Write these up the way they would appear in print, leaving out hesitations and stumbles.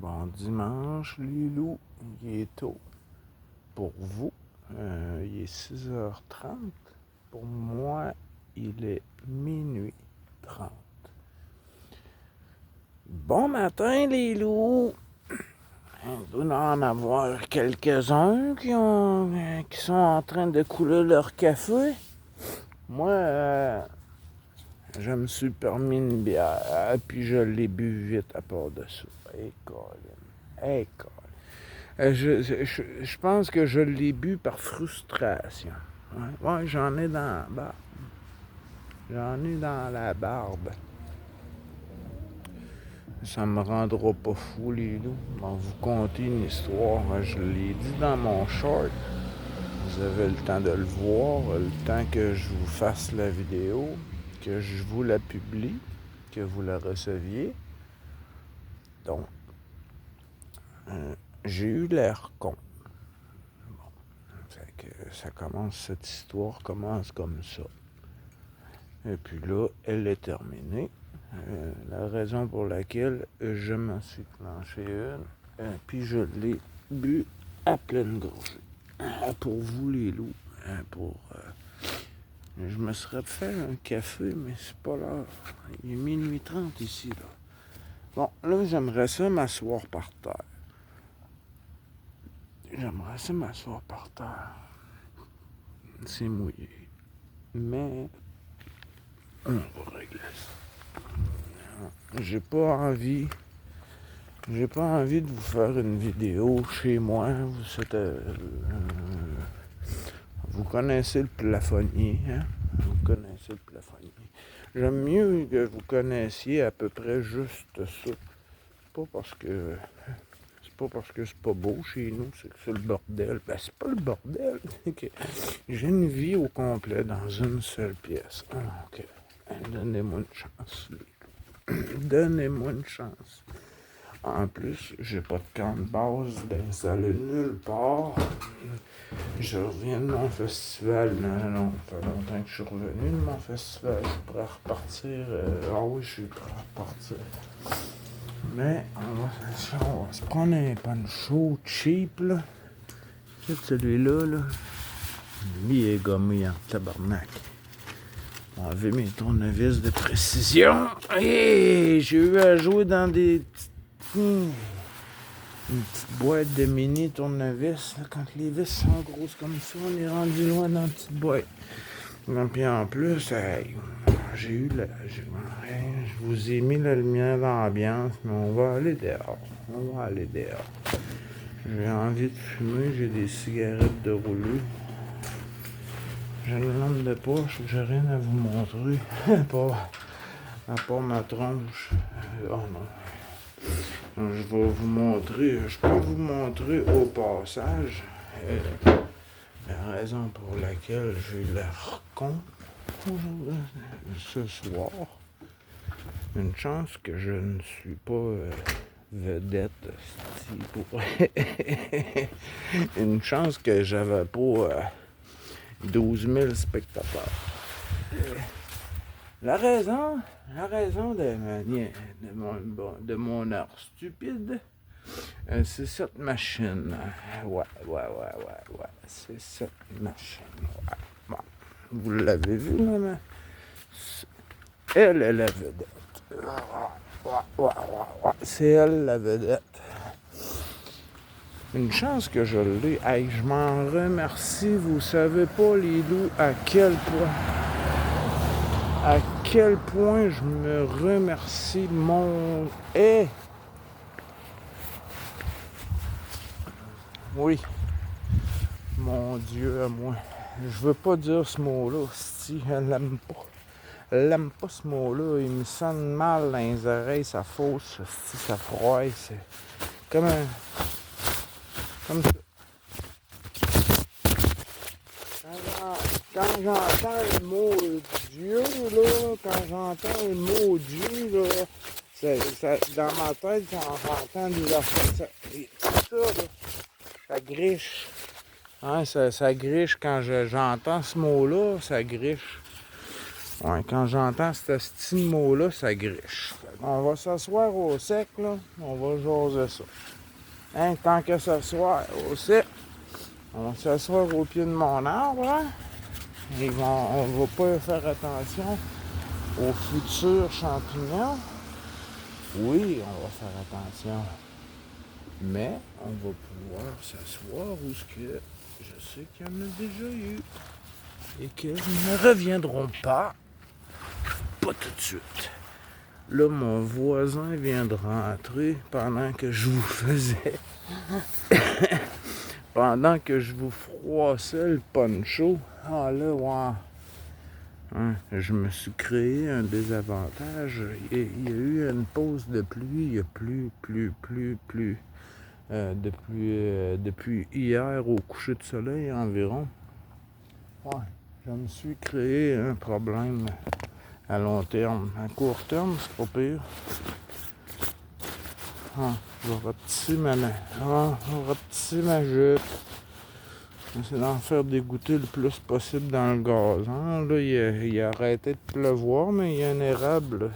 Bon dimanche, les loups. Il est tôt pour vous. Il est 6h30. Pour moi, il est minuit 30. Bon matin, les loups. Il doit en avoir quelques-uns qui sont en train de couler leur café. Moi, je me suis permis une bière, puis je l'ai bu vite à part de ça. Hey, Colin. Hey, Colin. Je pense que je l'ai bu par frustration. Ouais, j'en ai dans la barbe. J'en ai dans la barbe. Ça me rendra pas fou, les loups. Bon, vous conter une histoire. Je l'ai dit dans mon short. Vous avez le temps de le voir, le temps que je vous fasse la vidéo, que je vous la publie, que vous la receviez. Donc, j'ai eu l'air con. Cette histoire commence comme ça. Et puis là, elle est terminée. La raison pour laquelle je m'en suis clenché une, puis je l'ai bu à pleine gorgée. Pour vous les loups, je me serais fait un café, mais c'est pas l'heure. Il est minuit 30 ici, là. Bon, là, j'aimerais ça m'asseoir par terre. C'est mouillé. Mais on va régler ça. J'ai pas envie de vous faire une vidéo chez moi. Vous connaissez le plafonnier, hein? J'aime mieux que vous connaissiez à peu près juste ça. C'est pas parce que c'est pas beau chez nous, c'est que c'est le bordel. Ben, c'est pas le bordel. J'ai une vie au complet dans une seule pièce. OK. Donnez-moi une chance. Donnez-moi une chance. En plus, j'ai pas de camp de base d'installer nulle part. Je reviens de mon festival. Non, ça fait longtemps que je suis revenu de mon festival. Je suis prêt à repartir. Oui, je suis prêt à repartir. Mais on va se prendre un poncho cheap, là. C'est celui-là, là. Lui, il est gommé en tabarnak. Enlever mes tournevis de précision. Et j'ai eu à jouer dans une petite boîte de mini tournevis. Là, quand les vis sont grosses comme ça, on est rendu loin dans la petite boîte. Et puis en plus, je vous ai mis la lumière dans l'ambiance, mais on va aller dehors. J'ai envie de fumer, j'ai des cigarettes de rouler. J'ai une lampe de poche, j'ai rien à vous montrer. À part ma tronche. Oh non. Je vais vous montrer. Je peux vous montrer au passage la raison pour laquelle j'ai l'air con ce soir. Une chance que je ne suis pas vedette. Une chance que j'avais pas 12 000 spectateurs. La raison de mon heure stupide, c'est cette machine. Ouais. C'est cette machine. Ouais. Bon. Vous l'avez vu, maman? Elle est la vedette. Ouais. C'est elle la vedette. Une chance que je l'ai. Hey, je m'en remercie. Vous savez pas, les loups, à quel point je me remercie Oui. Mon Dieu à moi. Je veux pas dire ce mot-là, si elle l'aime pas. Elle l'aime pas ce mot-là. Il me sonne mal dans les oreilles, ça fausse, si ça froisse. C'est comme ça. Quand j'entends le mot Dieu, là, dans ma tête, j'entends des affaires. Ça, là, ça griche. Hein, ça griche quand j'entends ce mot-là, ça griche. Ouais, quand j'entends ce petit mot-là, ça griche. On va s'asseoir au sec, là. On va jaser ça. Hein, tant qu'à s'asseoir au sec, on va s'asseoir au pied de mon arbre, hein? On va pas faire attention aux futurs champignons. Oui, on va faire attention. Mais on va pouvoir s'asseoir où ce que je sais qu'il y en a déjà eu. Et qu'ils ne reviendront pas tout de suite. Là, mon voisin vient de rentrer pendant que je vous faisais... pendant que je vous froissais le poncho. Ah là, ouais. Hein, je me suis créé un désavantage. Il y a eu une pause de pluie. Il y a plus. Depuis hier au coucher de soleil environ. Ouais, je me suis créé un problème à long terme. À court terme, c'est pas pire. Ah, je vais rapetisser ma jupe. J'essaie d'en faire dégoûter le plus possible dans le gazon. Là, il a arrêté de pleuvoir, mais il y a un érable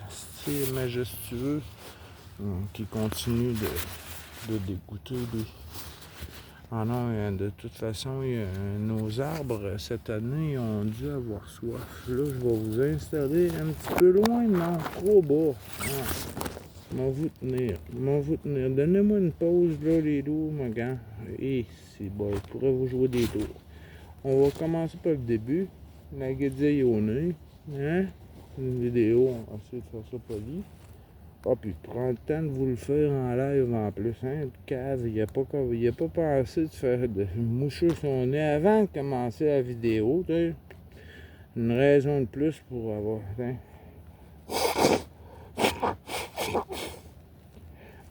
majestueux qui continue de dégoûter. Lui. Ah non, de toute façon, nos arbres, cette année, ont dû avoir soif. Là, je vais vous installer un petit peu loin, non, trop bas. Ah. M'en vous tenir. Donnez-moi une pause, là, les loups, mon gars. Et c'est bon, je pourrais vous jouer des tours. On va commencer par le début. La guédille au nez. Hein? Une vidéo, on va essayer de faire ça poli. Ah, puis prends le temps de vous le faire en live en plus, hein? Le cave, il a pas pensé de faire de moucher son nez avant de commencer la vidéo, tu sais. Une raison de plus pour avoir, hein?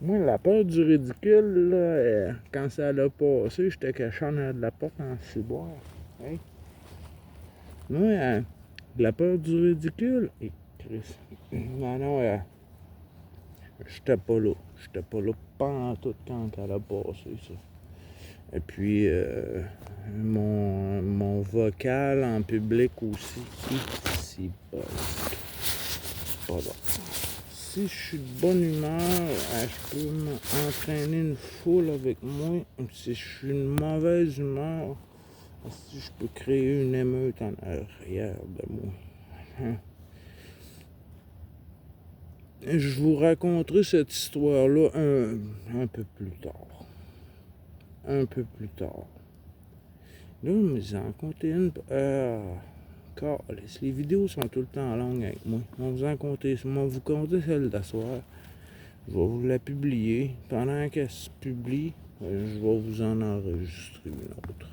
Moi, la peur du ridicule, là, quand ça l'a passé, j'étais caché en arrière de la porte en ciboire. Hein? Moi, la peur du ridicule, et Chris, non, j'étais pas là. J'étais pas là pantoute quand elle a passé, ça. Et puis, mon vocal en public aussi, c'est pas bon. Si je suis de bonne humeur, je peux m'entraîner une foule avec moi. Si je suis de mauvaise humeur, si je peux créer une émeute en arrière de moi. Hein? Je vous raconterai cette histoire-là un peu plus tard. Un peu plus tard. Là, mais en compter une. Les vidéos sont tout le temps longues avec moi. On va vous compter celle d'asseoir. Je vais vous la publier. Pendant qu'elle se publie, je vais vous en enregistrer une autre.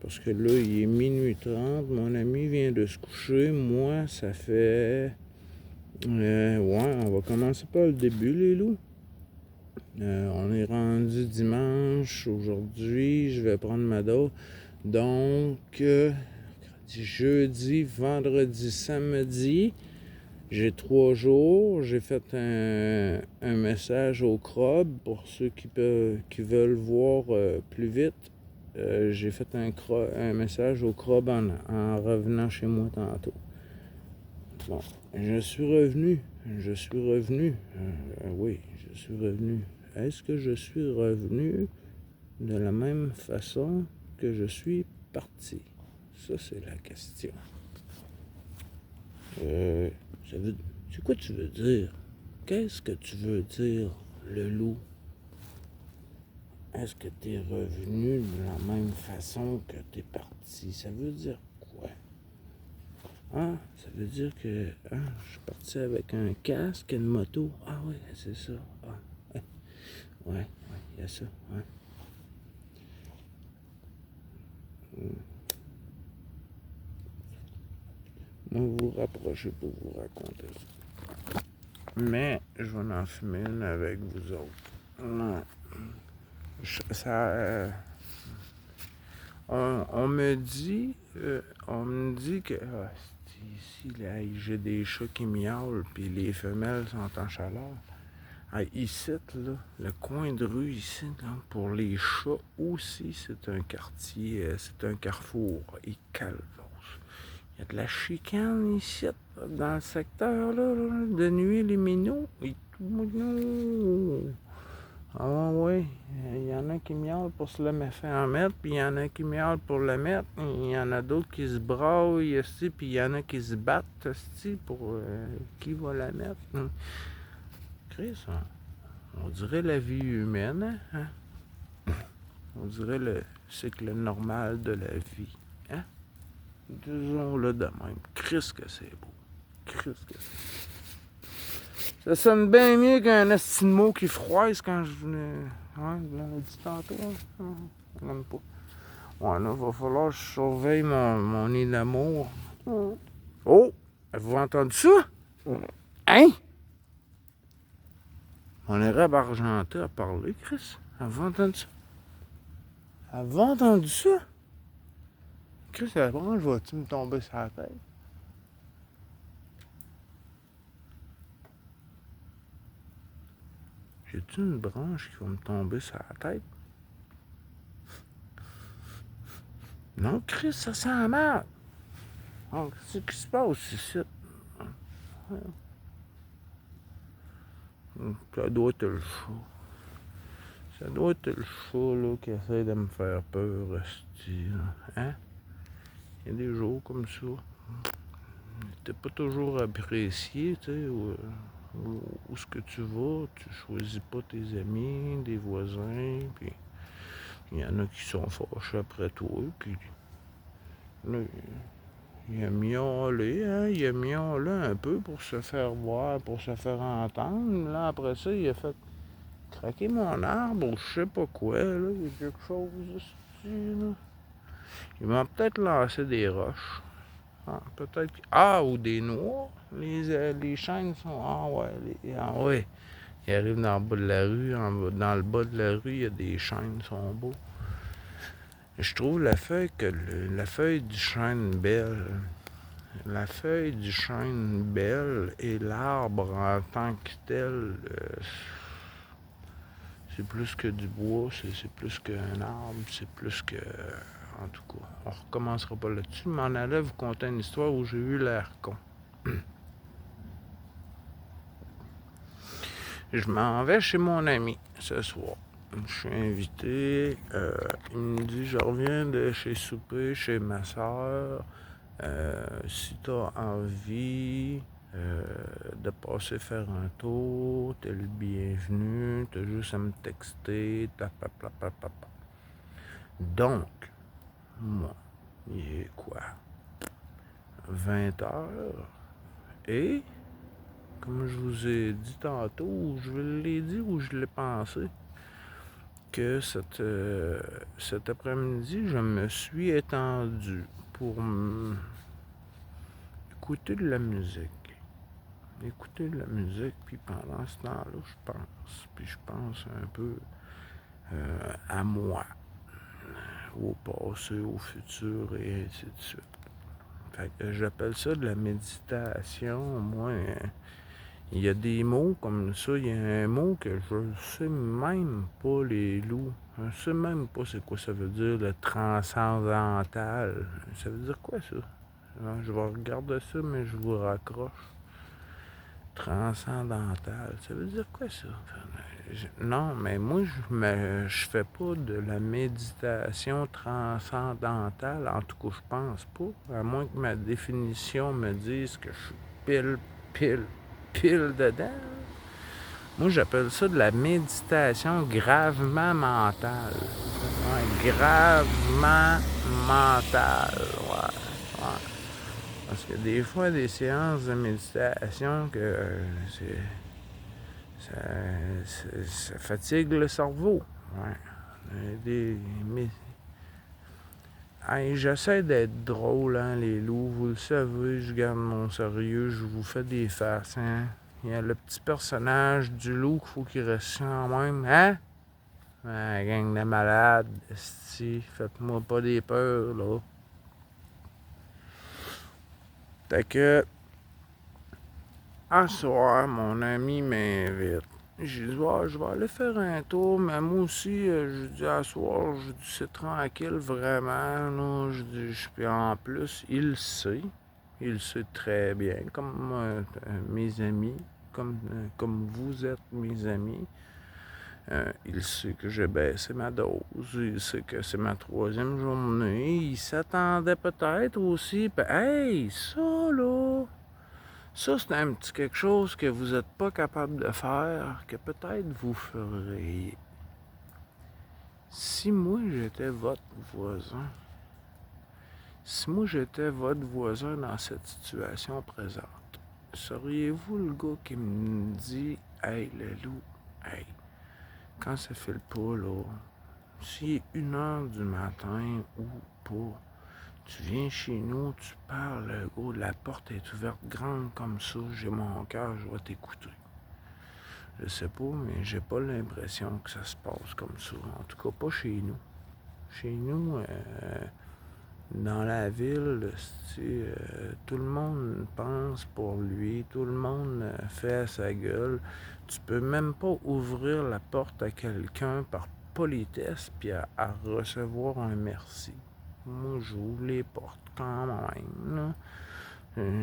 Parce que là, il est minuit 30. Mon ami vient de se coucher. Moi, ça fait... ouais, on va commencer par le début, les loups. On est rendu dimanche. Aujourd'hui, je vais prendre ma dose. Donc, jeudi, vendredi, samedi, j'ai 3 jours. J'ai fait un message au CROB pour ceux qui veulent voir plus vite. J'ai fait un message au CROB en revenant chez moi tantôt. Bon, je suis revenu. Oui, je suis revenu. Est-ce que je suis revenu de la même façon que je suis parti? Ça, c'est la question. C'est quoi tu veux dire? Qu'est-ce que tu veux dire, le loup? Est-ce que tu es revenu de la même façon que tu es parti? Ça veut dire quoi? Ah, ça veut dire que je suis parti avec un casque, une moto. Ah oui, c'est ça. Ah, ouais, il y a ça. Ouais. Moi, vous rapprochez pour vous raconter ça. Mais je vais en fumer une avec vous autres. Non. On me dit que ici, là, j'ai des chats qui miaulent, puis les femelles sont en chaleur. Ah, ici, là, le coin de rue ici, là, pour les chats aussi, c'est un quartier, c'est un carrefour. Et calvaire. Il y a de la chicane ici, dans le secteur, là, de nuit, les minots. Et tout, mignon. Ah ouais, il y en a qui miaulent pour se le faire mettre, puis il y en a qui miaulent pour le mettre, il y en a d'autres qui se braillent, puis il y en a qui se battent pour qui va la mettre. Chris, on dirait la vie humaine, hein? On dirait le cycle normal de la vie, hein? Disons-le de même. Chris que c'est beau. Chris que c'est beau. Ça sonne bien mieux qu'un esti de mot qui froisse quand je venais. Ouais, je l'avais dit tantôt. Hein? On n'aime pas. Ouais, là, va falloir que je surveille mon nid d'amour. Oh! Avez-vous entendu ça? Hein? On Arabe argenté à parler, Chris. Avez-vous entendu ça? Avez-vous entendu ça? Chris, la branche va-tu me tomber sur la tête? J'ai-tu une branche qui va me tomber sur la tête? Non, Chris, ça sent mal. Oh, qu'est-ce qui se passe ici? Ça doit être le chat. Ça doit être le chat là, qui essaie de me faire peur, hein? Il y a des jours comme ça. T'es pas toujours apprécié, tu sais, où ce que tu vas, tu choisis pas tes amis, des voisins, puis il y en a qui sont fâchés après toi, puis là, il a miaulé, hein, il a miaulé un peu pour se faire voir, pour se faire entendre. Là, après ça, il a fait craquer mon arbre ou je sais pas quoi, là, il y a quelque chose ici, là. Il m'a peut-être lancé des roches. Ah, peut-être. Ah, ou des noix. Les chaînes sont. Ah ouais. Il arrive dans le bas de la rue. Dans le bas de la rue, il y a des chênes qui sont beaux. Je trouve la feuille du chêne belle. La feuille du chêne belle et l'arbre en tant que tel, c'est plus que du bois, c'est plus qu'un arbre, c'est plus que. En tout cas, on recommencera pas là-dessus. Je m'en allais vous conter une histoire où j'ai eu l'air con. Je m'en vais chez mon ami ce soir. Je suis invité. Il me dit je reviens de chez souper chez ma soeur. Si tu as envie de passer faire un tour, t'es le bienvenu. T'as juste à me texter. Donc, moi, il est quoi? 20 heures. Et, comme je vous ai dit tantôt, je l'ai dit ou je l'ai pensé, que cet après-midi, je me suis étendu pour écouter de la musique. Écouter de la musique, puis pendant ce temps-là, je pense un peu à moi, au passé, au futur, et ainsi de suite. Fait que j'appelle ça de la méditation. Moi, il y a des mots comme ça. Il y a un mot que je ne sais même pas, les loups. Je ne sais même pas c'est quoi ça veut dire, le transcendantal. Ça veut dire quoi, ça? Je vais regarder ça, mais je vous raccroche. Transcendantal, ça veut dire quoi, ça? Non, mais moi, je fais pas de la méditation transcendantale. En tout cas, je pense pas. À moins que ma définition me dise que je suis pile dedans. Moi, j'appelle ça de la méditation gravement mentale. Ouais, gravement mentale. Ouais. Parce que des fois, des séances de méditation que ça fatigue le cerveau. Ouais. J'essaie d'être drôle, hein, les loups. Vous le savez, je garde mon sérieux, je vous fais des farces, hein. Il y a le petit personnage du loup qu'il faut qu'il reste quand même, hein? La gang de malades, esti, faites-moi pas des peurs, là. Fait que, un soir, mon ami m'invite. J'ai dit, je vais aller faire un tour, mais moi aussi, je dis, à soir, je dis, c'est tranquille, vraiment, là. Je dis, puis en plus, il sait. il sait très bien, comme mes amis, comme vous êtes mes amis. Il sait que j'ai baissé ma dose, il sait que c'est ma 3e journée, il s'attendait peut-être aussi, hey, ça là, ça c'est un petit quelque chose que vous n'êtes pas capable de faire, que peut-être vous ferez. Si moi j'étais votre voisin, dans cette situation présente, seriez-vous le gars qui me dit, hey le loup, hey, quand ça fait le pas là, s'il est 1h du matin ou pas, tu viens chez nous, tu parles, le gars, la porte est ouverte grande comme ça, j'ai mon cœur, je vais t'écouter. Je sais pas, mais j'ai pas l'impression que ça se passe comme ça. En tout cas, pas chez nous. Chez nous, dans la ville, tout le monde pense pour lui, tout le monde fait à sa gueule. Tu peux même pas ouvrir la porte à quelqu'un par politesse puis à recevoir un merci. Moi, j'ouvre les portes quand même, là.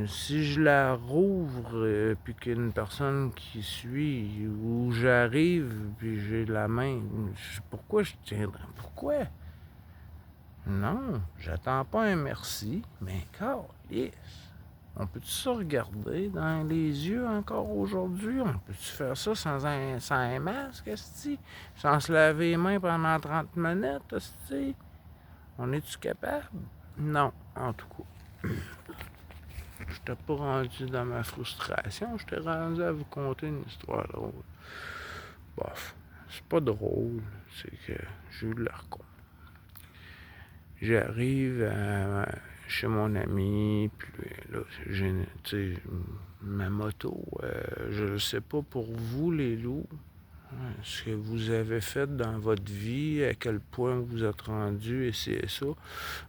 Si je la rouvre puis qu'il y a une personne qui suit ou j'arrive puis j'ai la main, pourquoi je tiendrais? Pourquoi? Non, j'attends pas un merci, mais yes. On peut-tu se regarder dans les yeux encore aujourd'hui? On peut-tu faire ça sans un masque, esti? Sans se laver les mains pendant 30 minutes, esti? On est-tu capable? Non, en tout cas. Je t'ai pas rendu dans ma frustration, je t'ai rendu à vous conter une histoire drôle. Bof, c'est pas drôle, c'est que j'ai eu de la raconter. J'arrive chez mon ami, puis là, j'ai ma moto. Je ne sais pas pour vous, les loups, ce que vous avez fait dans votre vie, à quel point vous êtes rendu, et c'est ça.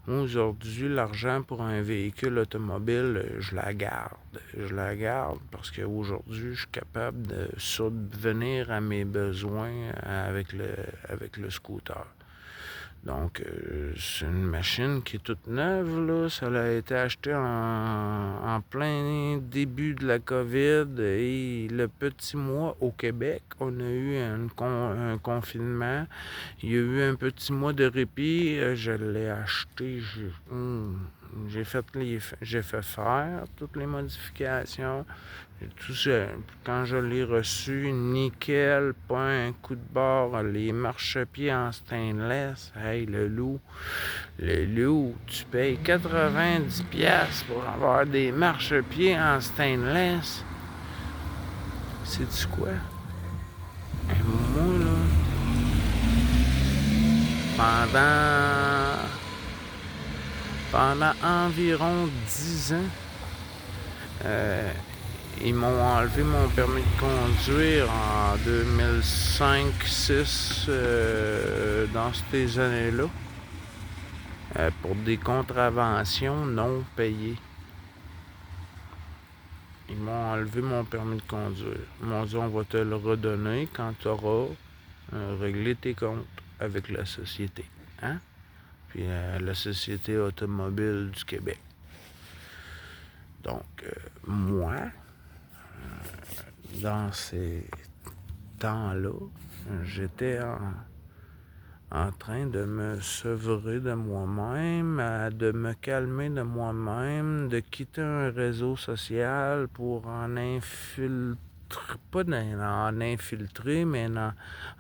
Moi, aujourd'hui, l'argent pour un véhicule automobile, je la garde. Je la garde parce qu'aujourd'hui, je suis capable de subvenir à mes besoins avec le scooter. Donc, c'est une machine qui est toute neuve, là. Ça a été acheté en plein début de la COVID et le petit mois au Québec, on a eu un confinement. Il y a eu un petit mois de répit. Je l'ai acheté. J'ai fait faire toutes les modifications. Tout ça, quand je l'ai reçu, nickel, pas un coup de barre, les marchepieds en stainless. Hey, le loup, tu payes 90$ pour avoir des marchepieds en stainless. Sais-tu quoi? Et moi, là, pendant environ 10 ans, ils m'ont enlevé mon permis de conduire en 2005-6 dans ces années-là pour des contraventions non payées. Ils m'ont enlevé mon permis de conduire. Ils m'ont dit on va te le redonner quand tu auras réglé tes comptes avec la société. Hein? Puis la Société automobile du Québec. Donc, moi, dans ces temps-là, j'étais en train de me sevrer de moi-même, de me calmer de moi-même, de quitter un réseau social pour en infiltrer, pas en infiltrer, mais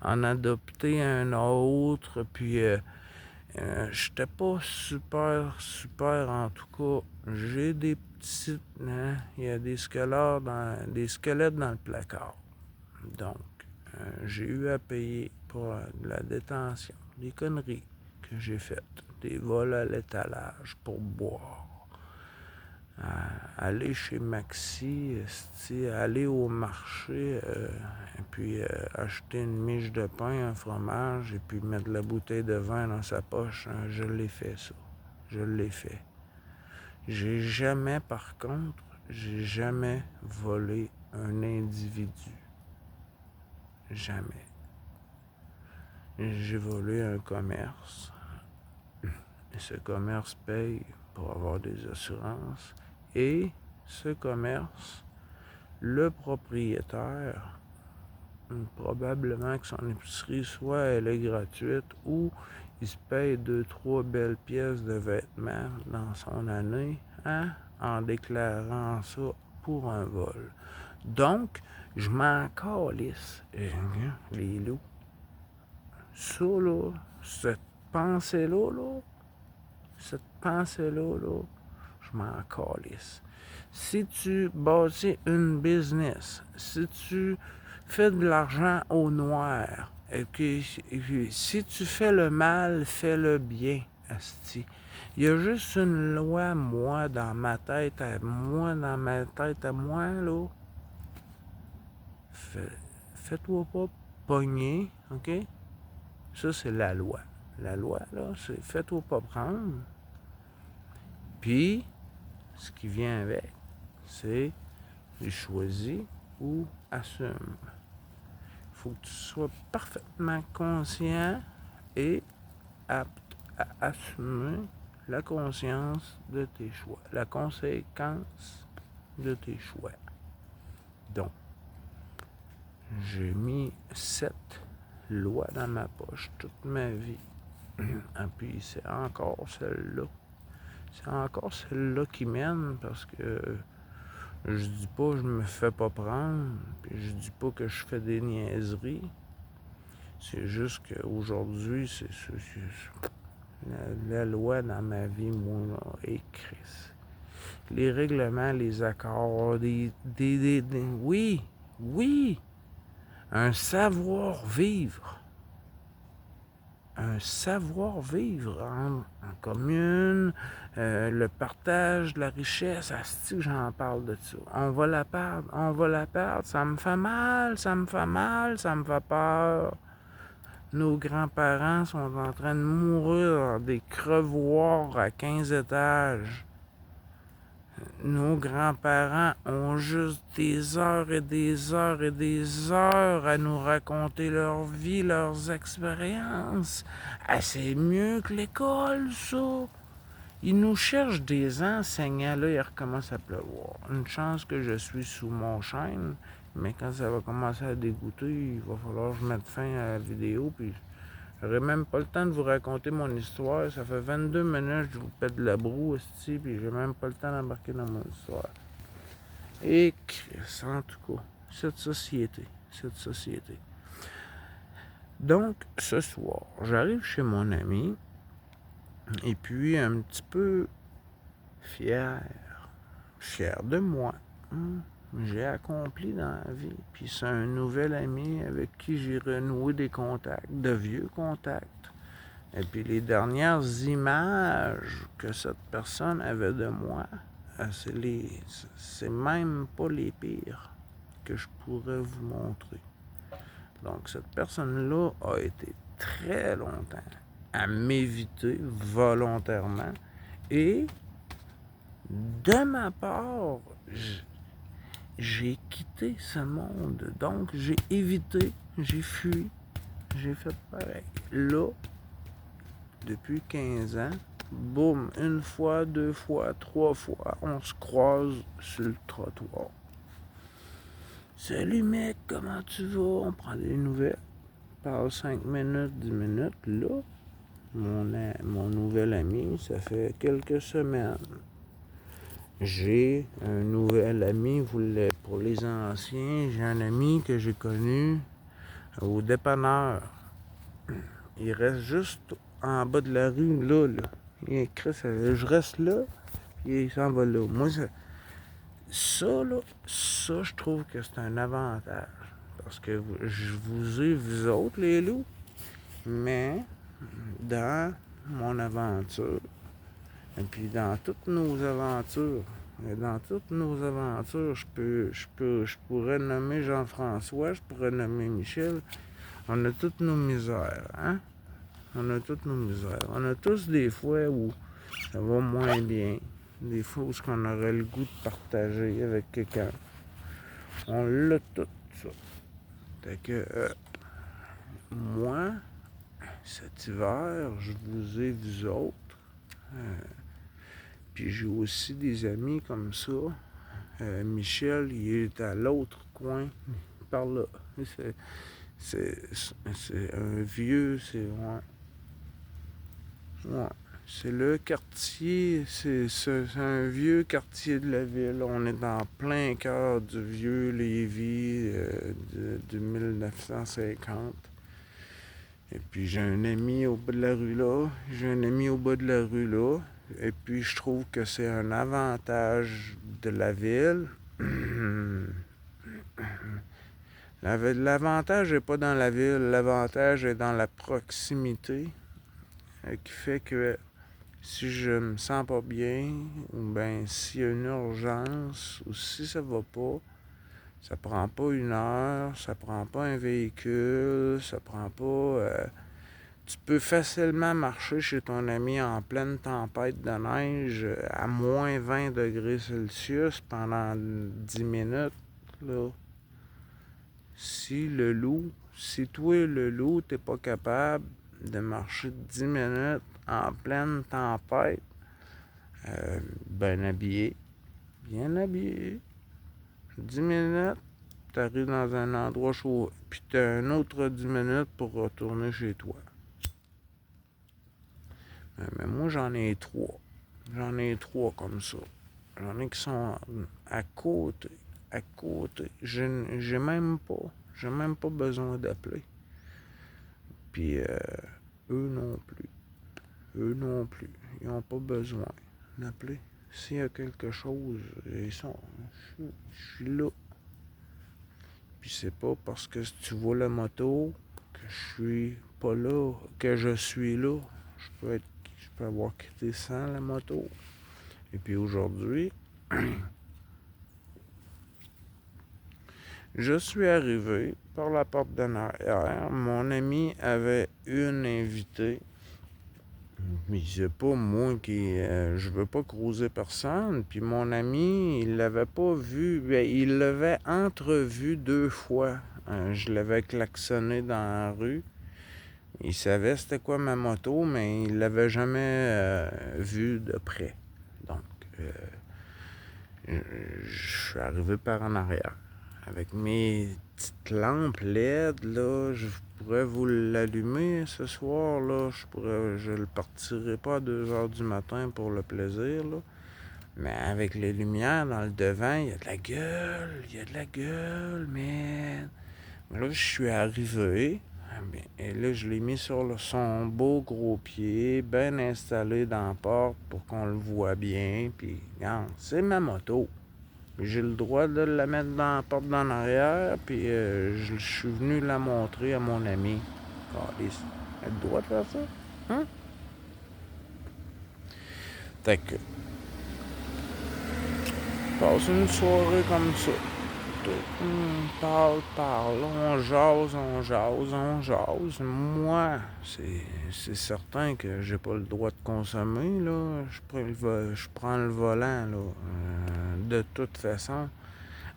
en adopter un autre, puis j'étais pas super en tout cas. J'ai des petites, hein, il y a des squelettes dans le placard. Donc, j'ai eu à payer pour de la détention, des conneries que j'ai faites, des vols à l'étalage pour boire. Aller chez Maxi, aller au marché, et puis acheter une miche de pain, un fromage, et puis mettre la bouteille de vin dans sa poche. Je l'ai fait, ça. Je l'ai fait. Par contre, j'ai jamais volé un individu. Jamais. J'ai volé un commerce. Et ce commerce paye pour avoir des assurances. Et ce commerce, le propriétaire, probablement que son épicerie, soit elle est gratuite ou il se paye 2-3 belles pièces de vêtements dans son année, hein, en déclarant ça pour un vol. Donc, je m'en calisse, les loups. Ça, là, cette pensée-là, je m'en calisse. Si tu bâtis une business, si tu fais de l'argent au noir, et que si tu fais le mal, fais le bien, asti. Il y a juste une loi, moi, dans ma tête à moi, là. Fais-toi pas pogner, OK? Ça, c'est la loi. La loi, là, c'est fais-toi pas prendre. Puis, ce qui vient avec, c'est choisis ou assume. Il faut que tu sois parfaitement conscient et apte à assumer la conscience de tes choix, la conséquence de tes choix. Donc, j'ai mis 7 lois dans ma poche toute ma vie. Et puis, c'est encore celle-là. C'est encore celle-là qui mène parce que je dis pas que je me fais pas prendre, puis je dis pas que je fais des niaiseries. C'est juste qu'aujourd'hui, c'est ça. La loi dans ma vie, moi, là, est Christ. Les règlements, les accords, oui, un savoir-vivre. Un savoir-vivre en commune, le partage de la richesse, asti que j'en parle de ça. On va la perdre, ça me fait mal, ça me fait peur. Nos grands-parents sont en train de mourir dans des crevoirs à 15 étages. Nos grands-parents ont juste des heures et des heures et des heures à nous raconter leur vie, leurs expériences. Ah, c'est mieux que l'école, ça. Ils nous cherchent des enseignants. Là, il recommence à pleuvoir. Une chance que je suis sous mon chêne, mais quand ça va commencer à dégoûter, il va falloir que je mette fin à la vidéo, puis j'aurais même pas le temps de vous raconter mon histoire. Ça fait 22 minutes que je vous pète de la broue, aussi, puis j'ai même pas le temps d'embarquer dans mon histoire. Et en tout cas, cette société. Donc, ce soir, j'arrive chez mon ami, et puis un petit peu fier de moi. J'ai accompli dans la vie. Puis c'est un nouvel ami avec qui j'ai renoué des contacts, de vieux contacts. Et puis les dernières images que cette personne avait de moi, c'est même pas les pires que je pourrais vous montrer. Donc cette personne-là a été très longtemps à m'éviter volontairement. Et de ma part, j'ai quitté ce monde. Donc j'ai évité, j'ai fui, j'ai fait pareil. Là, depuis 15 ans, boum, une fois, 2 fois, 3 fois, on se croise sur le trottoir. Salut mec, comment tu vas? On prend des nouvelles. Parle 5 minutes, 10 minutes. Là, mon nouvel ami, ça fait quelques semaines. J'ai un nouvel ami, pour les anciens, j'ai un ami que j'ai connu au dépanneur. Il reste juste en bas de la rue, là. Il écrit, je reste là, puis il s'en va là. Moi, ça, je trouve que c'est un avantage. Parce que je vous ai, vous autres, les loups, mais dans mon aventure, et puis dans toutes nos aventures, je pourrais nommer Jean-François, je pourrais nommer Michel. On a toutes nos misères, hein? On a tous des fois où ça va moins bien. Des fois où on aurait le goût de partager avec quelqu'un. On l'a tout, ça. Fait que, moi, cet hiver, je vous ai, vous autres, Puis j'ai aussi des amis comme ça. Michel, il est à l'autre coin, par là. C'est un vieux, ouais, c'est le quartier, c'est un vieux quartier de la ville. On est en plein cœur du vieux Lévis de 1950. Et puis j'ai un ami au bas de la rue là, Et puis je trouve que c'est un avantage de la ville. L'avantage n'est pas dans la ville, l'avantage est dans la proximité, qui fait que si je me sens pas bien, ou bien s'il y a une urgence, ou si ça va pas, ça prend pas 1 heure, ça prend pas un véhicule, ça prend pas... tu peux facilement marcher chez ton ami en pleine tempête de neige à moins 20 degrés Celsius pendant 10 minutes, là. Si toi, le loup, t'es pas capable de marcher 10 minutes en pleine tempête, bien habillé, 10 minutes, t'arrives dans un endroit chaud, puis t'as un autre 10 minutes pour retourner chez toi. Mais moi, j'en ai 3. J'en ai 3 comme ça. J'en ai qui sont à côté. J'ai même pas besoin d'appeler. Puis eux non plus. Ils n'ont pas besoin d'appeler. S'il y a quelque chose, je suis là. Puis c'est pas parce que si tu vois la moto que je suis pas là, que je suis là. Je peux avoir quitté sans la moto. Et puis aujourd'hui, je suis arrivé par la porte d'en arrière. Mon ami avait une invitée. Mais c'est pas moi qui... je veux pas croiser personne. Puis mon ami, il l'avait pas vu. Ben, il l'avait entrevu 2 fois. Je l'avais klaxonné dans la rue. Il savait c'était quoi ma moto, mais il l'avait jamais vu de près. Donc, je suis arrivé par en arrière. Avec mes petites lampes LED, là, je pourrais vous l'allumer ce soir, là. Je le partirai pas à 2 heures du matin pour le plaisir, là. Mais avec les lumières dans le devant, il y a de la gueule, man. Là, je suis arrivé, et là, je l'ai mis sur son beau gros pied, bien installé dans la porte pour qu'on le voit bien. Puis, regarde, c'est ma moto. J'ai le droit de la mettre dans la porte d'en arrière, puis je suis venu la montrer à mon ami. Calice, elle a le droit de faire ça? Hein? Fait que, passe une soirée comme ça. Parle, on jase. Moi, c'est certain que j'ai pas le droit de consommer, là. Je prends le volant, là. De toute façon,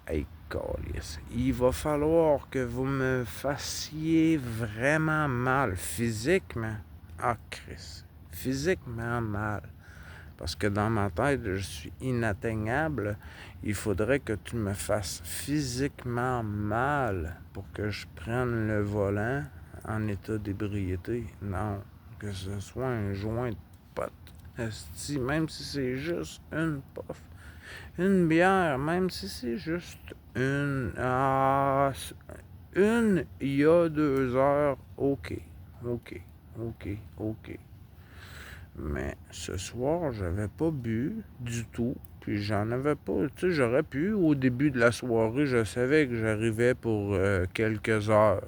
hey, câlisse, il va falloir que vous me fassiez vraiment mal, physiquement. Ah, Chris, physiquement mal. Parce que dans ma tête, je suis inatteignable. Il faudrait que tu me fasses physiquement mal pour que je prenne le volant en état d'ébriété. Non, que ce soit un joint de pote. Esti, même si c'est juste une puff. Une bière, même si c'est juste une... une, il y a 2 heures, ok. Mais ce soir, j'avais pas bu du tout. Puis j'en avais pas. Tu sais, j'aurais pu. Au début de la soirée, je savais que j'arrivais pour quelques heures.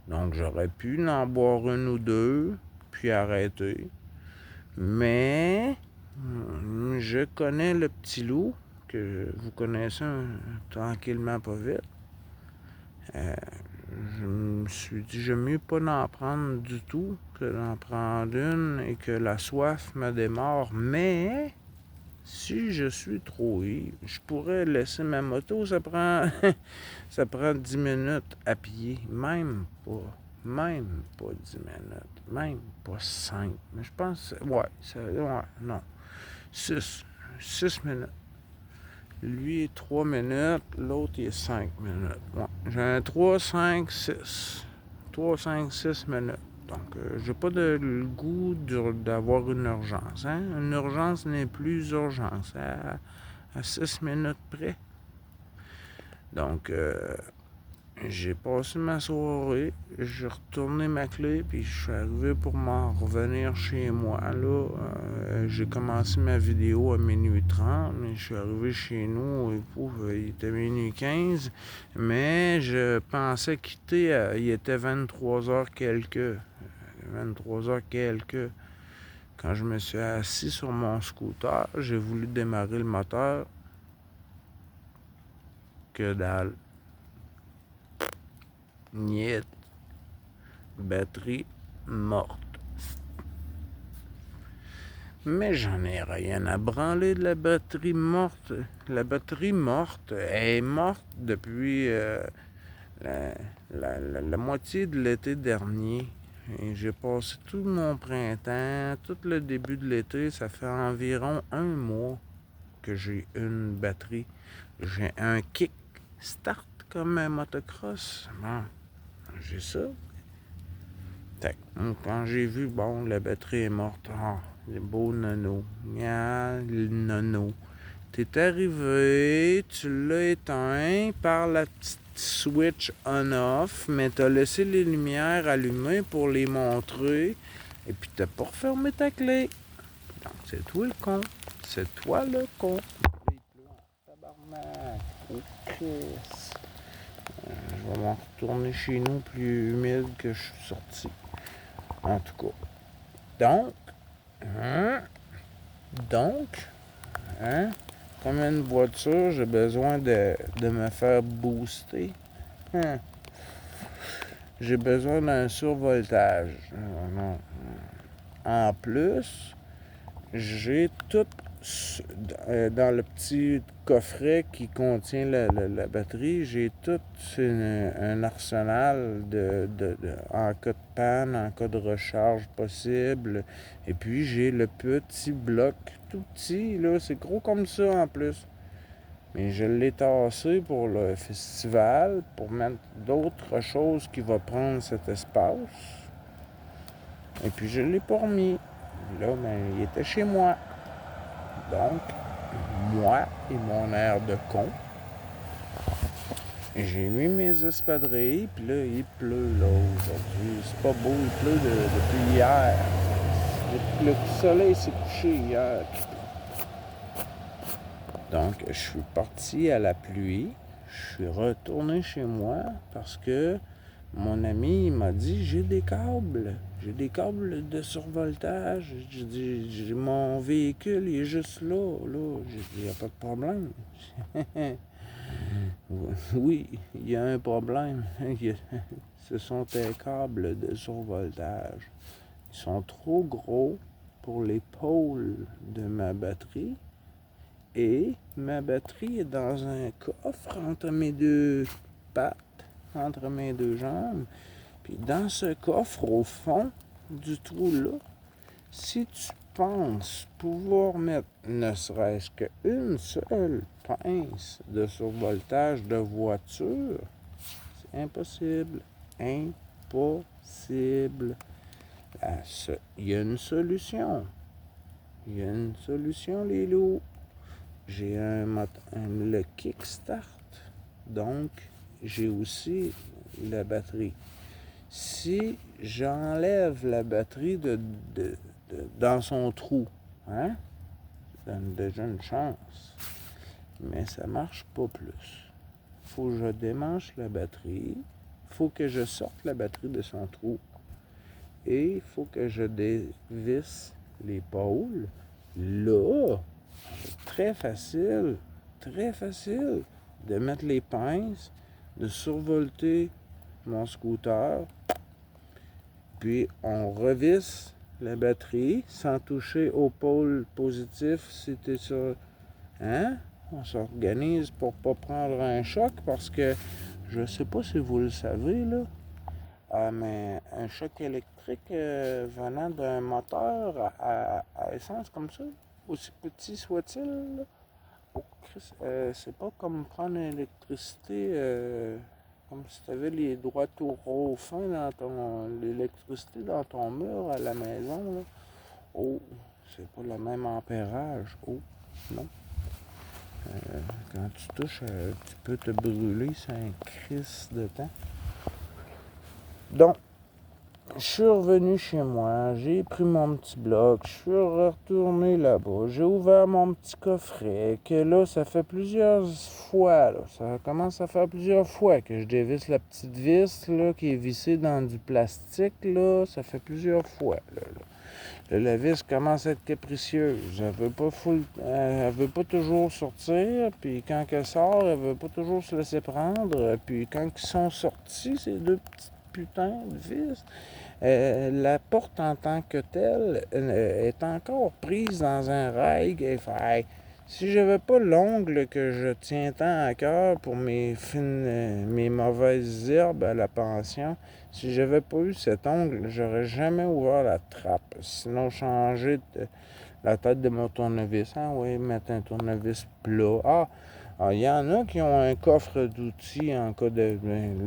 Donc j'aurais pu en boire 1 ou 2, puis arrêter. Mais je connais le petit loup, que vous connaissez tranquillement pas vite. Je me suis dit, j'aime mieux pas d'en prendre du tout que d'en prendre une et que la soif me démarre. Mais si je suis trop ivre, je pourrais laisser ma moto. Ça prend 10 minutes à pied. Même pas 10 minutes. Même pas 5. Mais je pense, ouais, non. 6 minutes. Lui est 3 minutes, l'autre il est 5 minutes. Ouais. J'ai un 3, 5, 6. 3, 5, 6 minutes. Donc, j'ai pas le goût d'avoir une urgence. Hein? Une urgence n'est plus urgence. À 6 minutes près. Donc, j'ai passé ma soirée, j'ai retourné ma clé, puis je suis arrivé pour m'en revenir chez moi. Là, j'ai commencé ma vidéo à minuit 30, mais je suis arrivé chez nous, et il était minuit 15, mais je pensais quitter, il était 23h quelques. 23h quelques. Quand je me suis assis sur mon scooter, j'ai voulu démarrer le moteur. Que dalle. Niet. Batterie morte. Mais j'en ai rien à branler de la batterie morte. La batterie morte est morte depuis la moitié de l'été dernier. Et j'ai passé tout mon printemps, tout le début de l'été, ça fait environ 1 mois que j'ai une batterie. J'ai un kick start comme un motocross. Bon, j'ai ça. Quand j'ai vu, bon, la batterie est morte. Ah, les beaux nono. Le nono. T'es arrivé, tu l'as éteint par la petite switch on-off, mais t'as laissé les lumières allumées pour les montrer, et puis t'as pas refermé ta clé. Donc, c'est toi le con. C'est toi le con. Tabarnak. Je vais m'en retourner chez nous plus humide que je suis sorti. En tout cas. Donc, comme une voiture, j'ai besoin de me faire booster. J'ai besoin d'un survoltage. En plus, j'ai tout dans le petit coffret qui contient la batterie, j'ai tout un arsenal en cas de panne, en cas de recharge possible. Et puis j'ai le petit bloc tout petit, là, c'est gros comme ça en plus. Mais je l'ai tassé pour le festival, pour mettre d'autres choses qui vont prendre cet espace. Et puis je l'ai pas remis. Là, il était chez moi. Donc, moi et mon air de con, j'ai mis mes espadrilles, puis là, il pleut, là, aujourd'hui. C'est pas beau, il pleut depuis hier. Le soleil s'est couché hier. Donc, je suis parti à la pluie. Je suis retourné chez moi parce que mon ami m'a dit, j'ai des câbles de survoltage. J'ai dit, mon véhicule il est juste là. J'ai dit, il n'y a pas de problème. Oui, il y a un problème. Ce sont tes câbles de survoltage. Ils sont trop gros pour les pôles de ma batterie. Et ma batterie est dans un coffre entre mes deux pattes, entre mes deux jambes. Puis dans ce coffre, au fond du trou-là, si tu penses pouvoir mettre ne serait-ce qu'une seule pince de survoltage de voiture, c'est impossible. Impossible. Il y a une solution. Il y a une solution, les loups. J'ai le kickstart, donc j'ai aussi la batterie. Si j'enlève la batterie dans son trou, ça donne déjà une chance, mais ça marche pas plus. Faut que je démanche la batterie, faut que je sorte la batterie de son trou, et il faut que je dévisse les pôles. Là, très facile de mettre les pinces, de survolter mon scooter, puis on revisse la batterie sans toucher au pôle positif. C'était ça. On s'organise pour pas prendre un choc parce que je sais pas si vous le savez là, mais un choc électrique venant d'un moteur à essence comme ça, aussi petit soit-il, oh, c'est pas comme prendre l'électricité, comme si tu avais les droits taureaux fins dans l'électricité dans ton mur à la maison, là. Oh, c'est pas le même ampérage. Oh, non. Quand tu touches, tu peux te brûler, c'est un crisse de temps. Donc, je suis revenu chez moi, j'ai pris mon petit bloc, je suis retourné là-bas, j'ai ouvert mon petit coffret, que là, ça fait plusieurs fois, là, ça commence à faire plusieurs fois que je dévisse la petite vis, là, qui est vissée dans du plastique, là, ça fait plusieurs fois, là. La vis commence à être capricieuse, elle veut pas toujours sortir, puis quand elle sort, elle veut pas toujours se laisser prendre, puis quand ils sont sortis, ces deux petites putains de vis, la porte en tant que telle est encore prise dans un rail qui fait hey, si j'avais pas l'ongle que je tiens tant à cœur pour mes mauvaises herbes à la pension, si j'avais pas eu cet ongle, j'aurais jamais ouvert la trappe. Sinon, changer la tête de mon tournevis. Ah oui, mettre un tournevis plat. Il y en a qui ont un coffre d'outils en cas de...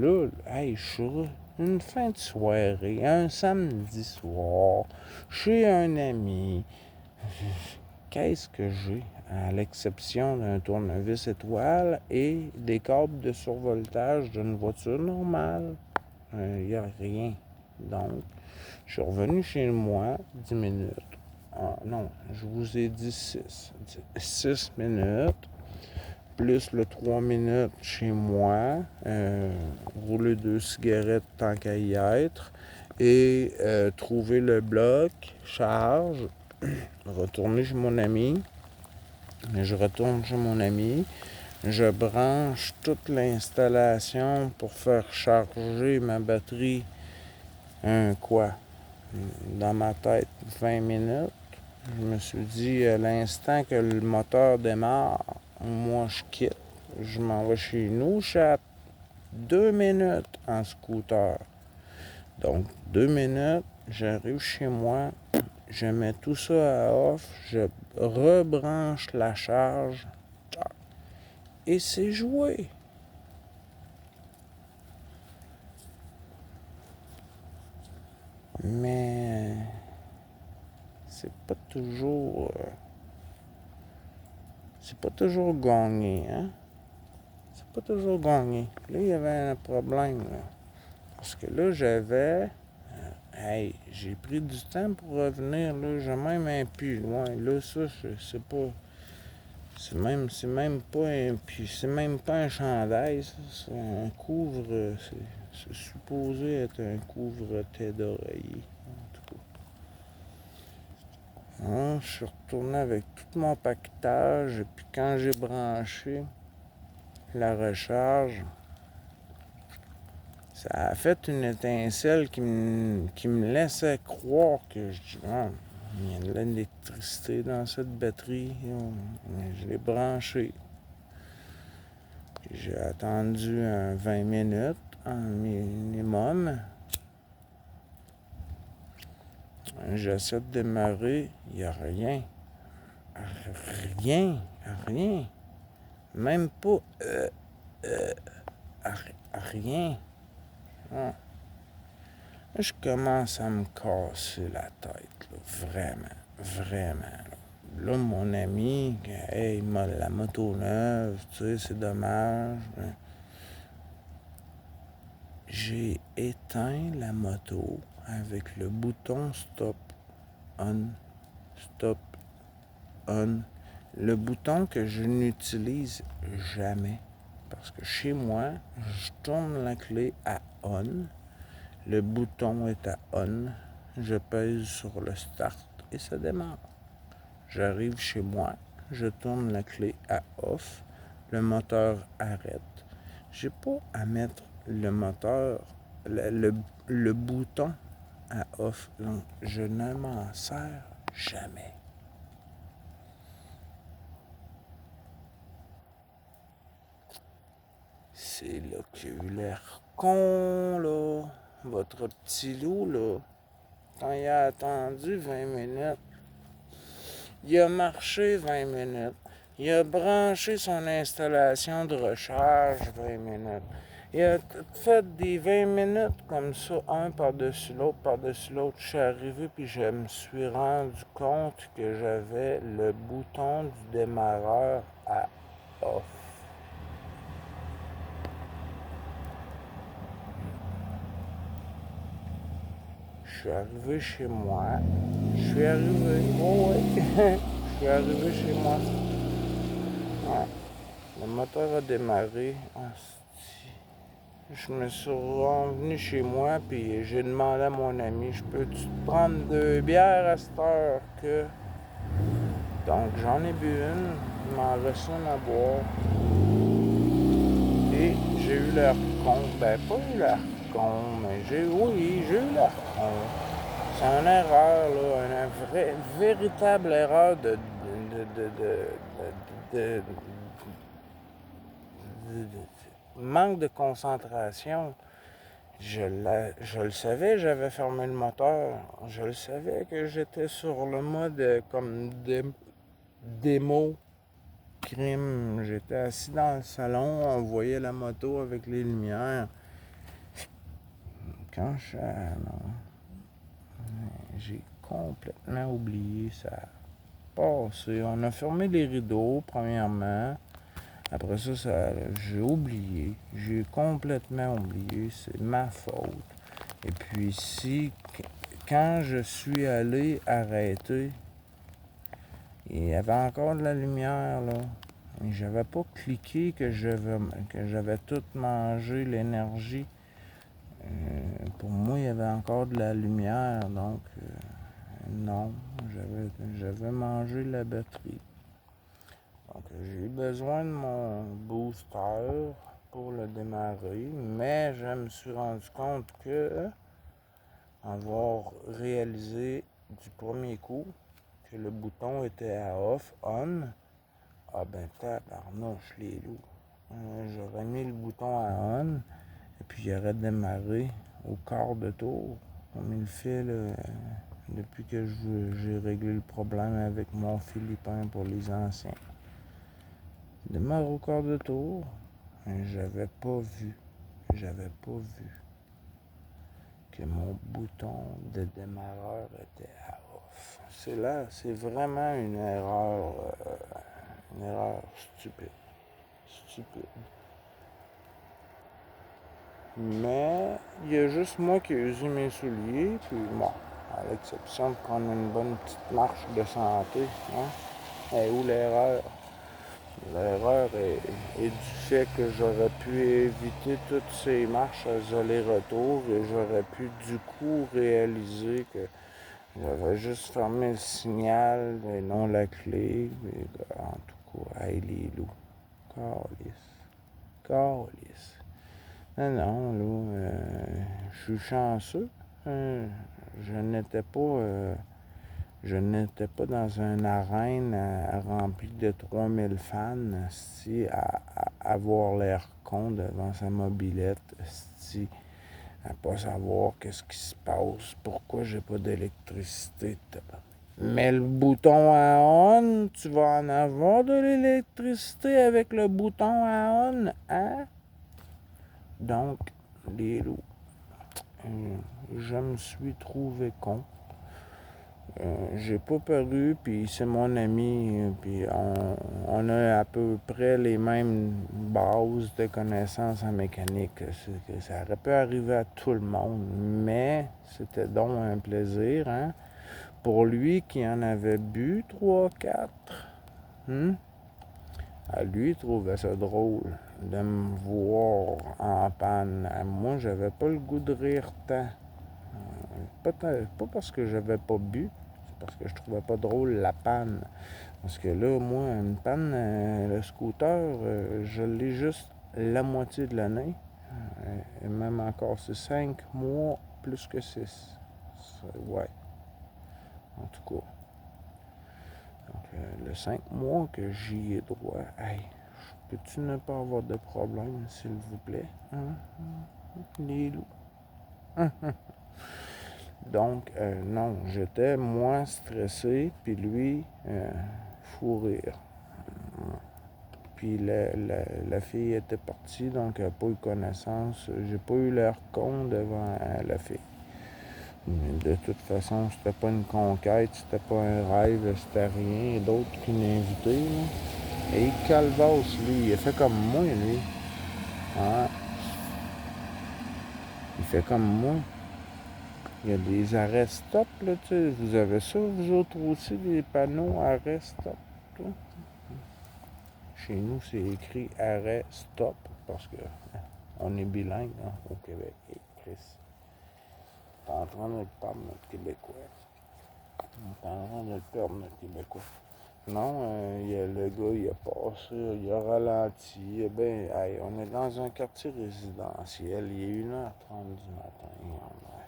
Là, hey, je suis une fin de soirée, un samedi soir, chez un ami. Qu'est-ce que j'ai, à l'exception d'un tournevis étoile et des câbles de survoltage d'une voiture normale? Il n'y a rien. Donc, je suis revenu chez moi 10 minutes. Ah non, je vous ai dit 6. 6 minutes, plus le 3 minutes chez moi, rouler 2 cigarettes tant qu'à y être, et trouver le bloc, charge, retourner chez mon ami. Je retourne chez mon ami, je branche toute l'installation pour faire charger ma batterie dans ma tête 20 minutes. Je me suis dit, à l'instant que le moteur démarre, moi je quitte. Je m'en vais chez nous, je suis à 2 minutes en scooter. Donc, 2 minutes, j'arrive chez moi, je mets tout ça à off, je rebranche la charge et c'est joué. Mais c'est pas toujours gagné, hein? C'est pas toujours gagné. Là, il y avait un problème, là. Parce que là, hey, j'ai pris du temps pour revenir, là. J'ai même un pull. Ouais, là, ça, c'est pas. C'est même pas un chandail, ça. C'est un couvre. C'est supposé être un couvre-tête d'oreiller. En tout cas. Je suis retourné avec tout mon paquetage. Et puis quand j'ai branché la recharge, ça a fait une étincelle qui me laissait croire que il y a de l'électricité dans cette batterie. Je l'ai branché. J'ai attendu 20 minutes en minimum. J'essaie de démarrer, il n'y a rien. Rien. Même pas rien. Ah. Je commence à me casser la tête, là, vraiment. Là, mon ami, hey, il m'a la moto neuve, tu sais, c'est dommage. J'ai éteint la moto avec le bouton on, stop, on. Le bouton que je n'utilise jamais. Parce que chez moi, je tourne la clé à on. Le bouton est à on. Je pèse sur le start et ça démarre. J'arrive chez moi, je tourne la clé à off. Le moteur arrête. J'ai pas à mettre le moteur, le bouton à off. Donc, je ne m'en sers jamais. C'est là qu'il a eu l'air con, là. Votre petit loup, là. Quand il a attendu 20 minutes, Il a marché 20 minutes. Il a branché son installation de recharge 20 minutes. Il a fait des 20 minutes comme ça, un par-dessus l'autre, par-dessus l'autre. Je suis arrivé puis je me suis rendu compte que j'avais le bouton du démarreur à off. Je suis arrivé chez moi. Je suis arrivé. Oh oui. Je suis arrivé chez moi. Ouais. Le moteur a démarré. Je me suis revenu chez moi, puis j'ai demandé à mon ami, je peux-tu te prendre 2 bières à cette heure que... Donc j'en ai bu une, il m'en reste une à boire. Et j'ai eu l'air con. Ben pas eu l'air con, mais j'ai eu l'air con. C'est une erreur, là, une véritable erreur de manque de concentration. Je le savais, j'avais fermé le moteur. Je le savais que j'étais sur le mode comme démo crime. J'étais assis dans le salon, on voyait la moto avec les lumières. Quand je... non, j'ai complètement oublié ça. Passé. On a fermé les rideaux, premièrement. Après ça, j'ai oublié. J'ai complètement oublié. C'est ma faute. Et puis quand je suis allé arrêter, il y avait encore de la lumière, là. Mais j'avais pas cliqué que j'avais tout mangé, l'énergie. Pour moi, il y avait encore de la lumière, donc non, j'avais mangé la batterie. Donc j'ai eu besoin de mon booster pour le démarrer, mais je me suis rendu compte que avoir réalisé du premier coup que le bouton était à off, on, ah ben tabarnouche les loups. J'aurais mis le bouton à on, et puis il aurait démarré au quart de tour, comme il fait là, depuis que j'ai réglé le problème avec mon Philippin pour les anciens. Il démarre au quart de tour, et j'avais pas vu que mon bouton de démarreur était à off. C'est vraiment une erreur stupide. Mais il y a juste moi qui ai usé mes souliers, puis bon, à l'exception de prendre une bonne petite marche de santé, hein. Et où l'erreur? L'erreur est du fait que j'aurais pu éviter toutes ces marches à aller-retour et j'aurais pu du coup réaliser que j'avais juste fermé le signal et non la clé. Mais en tout cas, hey, les loups. Calice. Non, là, je suis chanceux. Je n'étais pas... Je n'étais pas dans une arène remplie de 3000 fans, à avoir l'air con devant sa mobilette, à pas savoir qu'est-ce qui se passe, pourquoi j'ai pas d'électricité. Mais le bouton à on, tu vas en avoir de l'électricité avec le bouton à on, hein? Donc, les loups, je me suis trouvé con. J'ai pas paru, puis c'est mon ami, puis on a à peu près les mêmes bases de connaissances en mécanique. Ça aurait pu arriver à tout le monde, mais c'était donc un plaisir, hein? Pour lui qui en avait bu 3-4, à lui, il trouvait ça drôle de me voir en panne. Moi, j'avais pas le goût de rire tant. Pas parce que j'avais pas bu, parce que je trouvais pas drôle la panne. Parce que là, moi, une panne, le scooter, je l'ai juste la moitié de l'année. Et même encore, c'est 5 mois plus que 6. Ouais, en tout cas. Donc, le 5 mois que j'y ai droit, hey, peux-tu ne pas avoir de problème, s'il vous plaît? Hein? Les loups. Donc, non, j'étais moins stressé, puis lui, fou rire. Puis la fille était partie, donc elle n'a pas eu connaissance. J'ai pas eu l'air con devant la fille. Mais de toute façon, c'était pas une conquête, c'était pas un rêve, c'était rien d'autre qu'une invitée. Là. Et calvasse, lui, il a fait comme moi, lui. Hein? Il fait comme moi. Il y a des arrêts stop, là, tu sais. Vous avez ça, vous autres aussi, des panneaux arrêt stop, là? Chez nous, c'est écrit arrêt stop, parce que on est bilingue hein, au Québec. Et Chris, t'es en train de perdre notre Québécois. T'es en train de le perdre, notre Québécois. Non, le gars, il a passé, il a ralenti. On est dans un quartier résidentiel. Il est 1h30 du matin.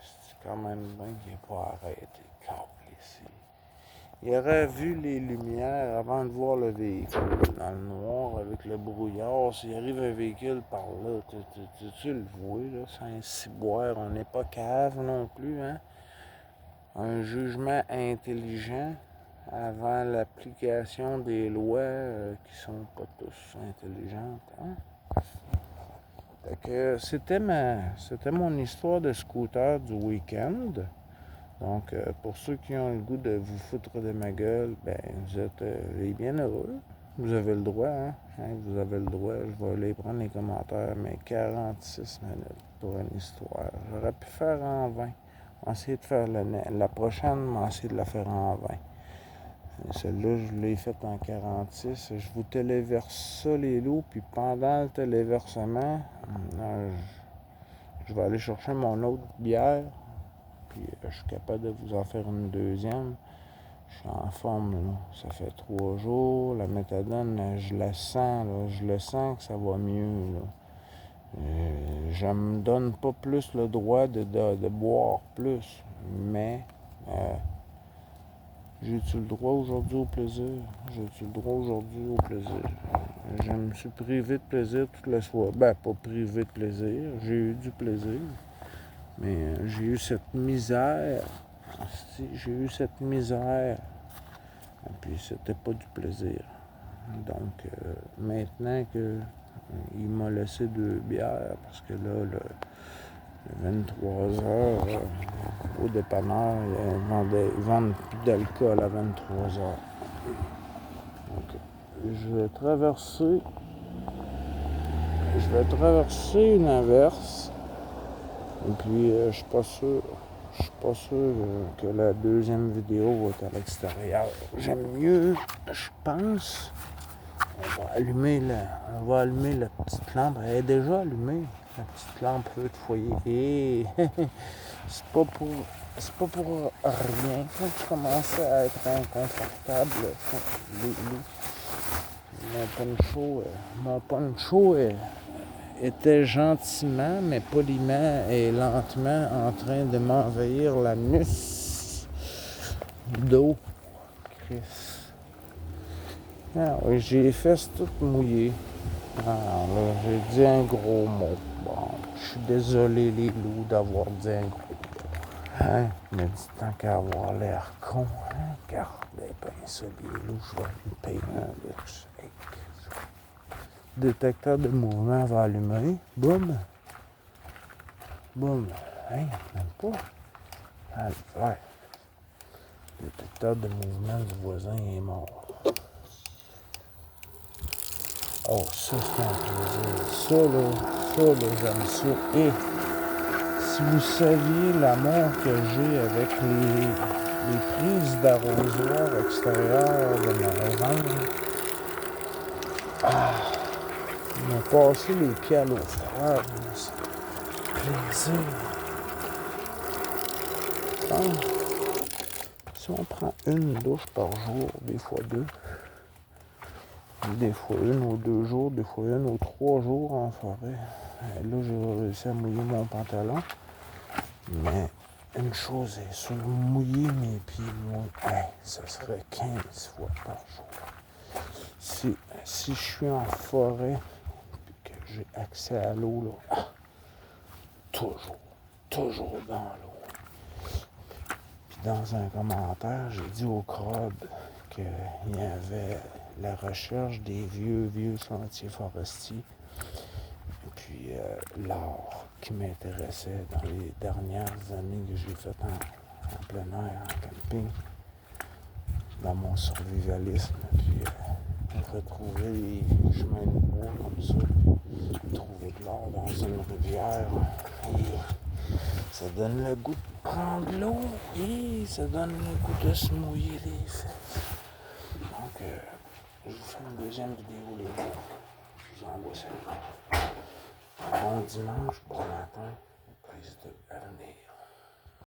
C'est quand même bien qu'il n'a pas arrêté. Ici. Il aurait vu les lumières avant de voir le véhicule dans le noir avec le brouillard. S'il arrive un véhicule par là, tu le vois, là, c'est un ciboire. On n'est pas cave non plus, hein. Un jugement intelligent avant l'application des lois qui sont pas tous intelligentes. Hein? Fait que c'était mon histoire de scooter du week-end. Donc, pour ceux qui ont le goût de vous foutre de ma gueule, ben, vous êtes les bienheureux. Vous avez le droit, hein? Vous avez le droit. Je vais aller prendre les commentaires, mais 46 minutes pour une histoire. J'aurais pu faire en 20. On va essayer de faire la prochaine, on va essayer de la faire en 20. Celle-là, je l'ai faite en 46. Je vous téléverse ça, les loups, puis pendant le téléversement, je vais aller chercher mon autre bière, puis je suis capable de vous en faire une deuxième. Je suis en forme, là. Ça fait 3 jours. La méthadone, je la sens, là. Je le sens que ça va mieux, là. Je me donne pas plus le droit de boire plus, mais j'ai-tu le droit aujourd'hui au plaisir? J'ai-tu le droit aujourd'hui au plaisir? Je me suis privé de plaisir toute la soirée. Ben, pas privé de plaisir. J'ai eu du plaisir. Mais j'ai eu cette misère. J'ai eu cette misère. Et puis, c'était pas du plaisir. Donc, maintenant que il m'a laissé 2 bières, parce que là, le 23 heures, au dépanneur, ils vendent plus d'alcool à 23 heures. Donc, je vais traverser une averse. Et puis, je suis pas sûr que la deuxième vidéo va être à l'extérieur. J'aime mieux, je pense, on va allumer la petite lampe. Elle est déjà allumée, la petite lampe feu de foyer. Et c'est pas pour rien quand je commence à être inconfortable. Mon poncho était gentiment, mais poliment et lentement en train de m'envahir la nuque d'eau. Chris. Ah, oui, j'ai les fesses toutes mouillées. Ah, là, j'ai dit un gros mot. Bon, je suis désolé, les loups, d'avoir dit un gros mot. Hein? Mais dit tant qu'à avoir l'air con, hein? Regardez bien ça, les loups, je vais me payer un luxe. Hey, détecteur de mouvement va allumer. Boum. Boum. Hein? Même pas. Allez, ouais. Le détecteur de mouvement du voisin est mort. Oh, ça, c'est un plaisir. Ça, là, j'aime ça. Et si vous saviez l'amour que j'ai avec les prises d'arrosoir extérieures de ma maison, ils m'ont passé les pieds à l'eau froide. C'est plaisir. Si on prend une douche par jour, des fois 2, des fois 1 ou 2 jours, des fois 1 ou 3 jours en forêt. Et là, j'ai réussi à mouiller mon pantalon. Mais une chose est sûre, mouiller mes pieds, ce serait 15 fois par jour. Si je suis en forêt et que j'ai accès à l'eau, là, toujours dans l'eau. dans un commentaire, j'ai dit au Crowd qu'il y avait la recherche des vieux sentiers forestiers et puis l'art qui m'intéressait dans les dernières années que j'ai fait en plein air, en camping, dans mon survivalisme, puis retrouver les chemins de bois comme ça, puis trouver de l'or dans une rivière, et ça donne le goût de prendre l'eau, et ça donne le goût de se mouiller les fesses. Donc, je vous fais une deuxième vidéo les gars, je vous envoie ça. Bon dimanche, bon matin, prise de l'avenir.